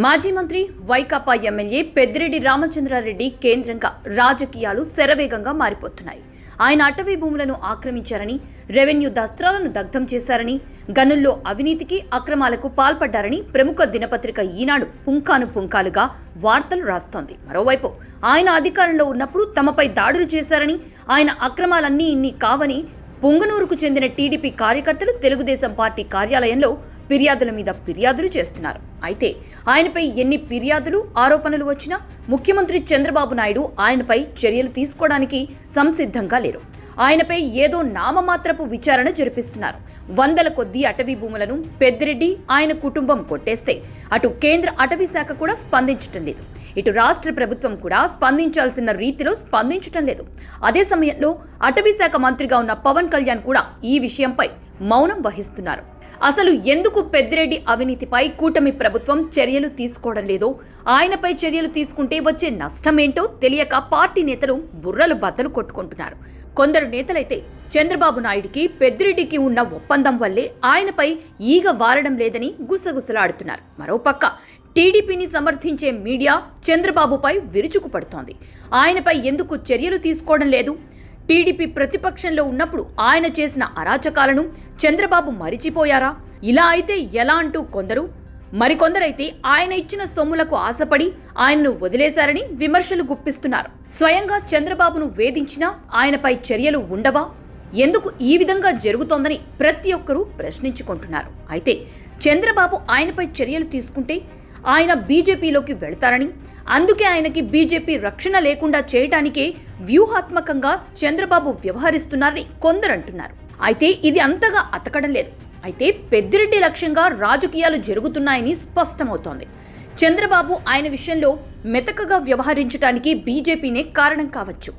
మాజీ మంత్రి వైకాపా ఎమ్మెల్యే పెద్దిరెడ్డి రామచంద్రారెడ్డి కేంద్రంగా రాజకీయాలు శరవేగంగా మారిపోతున్నాయి. ఆయన అటవీ భూములను ఆక్రమించారని, రెవెన్యూ దస్త్రాలను దగ్ధం చేశారని, గనుల్లో అవినీతికి అక్రమాలకు పాల్పడ్డారని ప్రముఖ దినపత్రిక ఈనాడు పుంకానుపుంకాలుగా వార్తలు రాస్తోంది. మరోవైపు ఆయన అధికారంలో ఉన్నప్పుడు తమపై దాడులు చేశారని, ఆయన అక్రమాలన్నీ ఇన్ని కావని పుంగనూరుకు చెందిన టీడీపీ కార్యకర్తలు తెలుగుదేశం పార్టీ కార్యాలయంలో ఫిర్యాదుల మీద ఫిర్యాదులు చేస్తున్నారు. అయితే ఆయనపై ఎన్ని ఫిర్యాదులు, ఆరోపణలు వచ్చినా ముఖ్యమంత్రి చంద్రబాబు నాయుడు ఆయనపై చర్యలు తీసుకోవడానికి సంసిద్ధంగా లేరు. ఆయనపై ఏదో నామమాత్రపు విచారణ జరిపిస్తున్నారు. వందల కొద్దీ అటవీ భూములను పెద్దిరెడ్డి, ఆయన కుటుంబం కొట్టేస్తే అటు కేంద్ర అటవీ శాఖ కూడా స్పందించటం లేదు. ఇటు రాష్ట్ర ప్రభుత్వం కూడా స్పందించాల్సిన రీతిలో స్పందించటం లేదు. అదే సమయంలో అటవీ శాఖ మంత్రిగా ఉన్న పవన్ కళ్యాణ్ కూడా ఈ విషయంపై మౌనం వహిస్తున్నారు. అసలు ఎందుకు పెద్దిరెడ్డి అవినీతిపై కూటమి ప్రభుత్వం చర్యలు తీసుకోవడం లేదో, ఆయనపై చర్యలు తీసుకుంటే వచ్చే నష్టమేంటో తెలియక పార్టీ నేతలు బుర్రలు బద్దలు కొట్టుకుంటున్నారు. కొందరు నేతలైతే చంద్రబాబు నాయుడికి పెద్దిరెడ్డికి ఉన్న ఒప్పందం వల్లే ఆయనపై ఈగ వారడం లేదని గుసగుసలాడుతున్నారు. మరోపక్క టీడీపీని సమర్థించే మీడియా చంద్రబాబుపై విరుచుకుపడుతోంది. ఆయనపై ఎందుకు చర్యలు తీసుకోవడం లేదు, టీడీపీ ప్రతిపక్షంలో ఉన్నప్పుడు ఆయన చేసిన అరాచకాలను చంద్రబాబు మరిచిపోయారా, ఇలా అయితే ఎలా అంటూ కొందరు, మరికొందరైతే ఆయన ఇచ్చిన సొమ్ములకు ఆశపడి ఆయన్ను వదిలేశారని విమర్శలు గుప్పిస్తున్నారు. స్వయంగా చంద్రబాబును వేధించినా ఆయనపై చర్యలు ఉండవా, ఎందుకు ఈ విధంగా జరుగుతోందని ప్రతి ఒక్కరూ ప్రశ్నించుకుంటున్నారు. అయితే చంద్రబాబు ఆయనపై చర్యలు తీసుకుంటే ఆయన బీజేపీలోకి వెళతారని, అందుకే ఆయనకి బీజేపీ రక్షణ లేకుండా చేయటానికే వ్యూహాత్మకంగా చంద్రబాబు వ్యవహరిస్తున్నారని కొందరు అంటున్నారు. అయితే ఇది అంతగా అతకడం లేదు. అయితే పెద్దిరెడ్డి లక్ష్యంగా రాజకీయాలు జరుగుతున్నాయని స్పష్టమవుతోంది. చంద్రబాబు ఆయన విషయంలో మెతకగా వ్యవహరించడానికి బీజేపీనే కారణం కావచ్చు.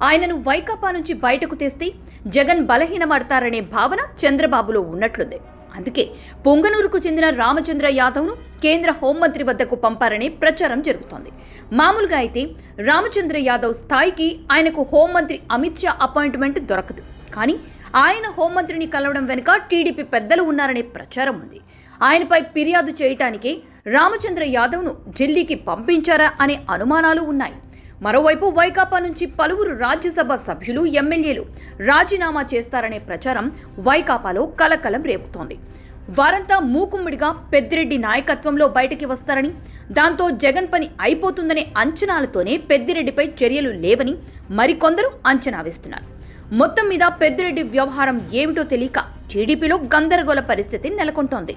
ఆయనను వైకాపా నుంచి బయటకు తెస్తే జగన్ బలహీనపడతారనే భావన చంద్రబాబులో ఉన్నట్లుంది. అందుకే పొంగనూరుకు చెందిన రామచంద్ర యాదవ్ను కేంద్ర హోంమంత్రి వద్దకు పంపారనే ప్రచారం జరుగుతోంది. మామూలుగా అయితే రామచంద్ర యాదవ్ స్థాయికి ఆయనకు హోంమంత్రి అమిత్ షా అపాయింట్మెంట్ దొరకదు. కానీ ఆయన హోంమంత్రిని కలవడం వెనుక టీడీపీ పెద్దలు ఉన్నారనే ప్రచారం ఉంది. ఆయనపై ఫిర్యాదు చేయటానికే రామచంద్ర యాదవ్ను ఢిల్లీకి పంపించారా అనే అనుమానాలు ఉన్నాయి. మరోవైపు వైకాపా నుంచి పలువురు రాజ్యసభ సభ్యులు, ఎమ్మెల్యేలు రాజీనామా చేస్తారనే ప్రచారం వైకాపాలో కలకలం రేపుతోంది. వారంతా మూకుమ్మడిగా పెద్దిరెడ్డి నాయకత్వంలో బయటికి వస్తారని, దాంతో జగన్ పని అయిపోతుందనే అంచనాలతోనే పెద్దిరెడ్డిపై చర్యలు లేవని మరికొందరు అంచనా వేస్తున్నారు. మొత్తం మీద పెద్దిరెడ్డి వ్యవహారం ఏమిటో తెలియక టీడీపీలో గందరగోళ పరిస్థితి నెలకొంటోంది.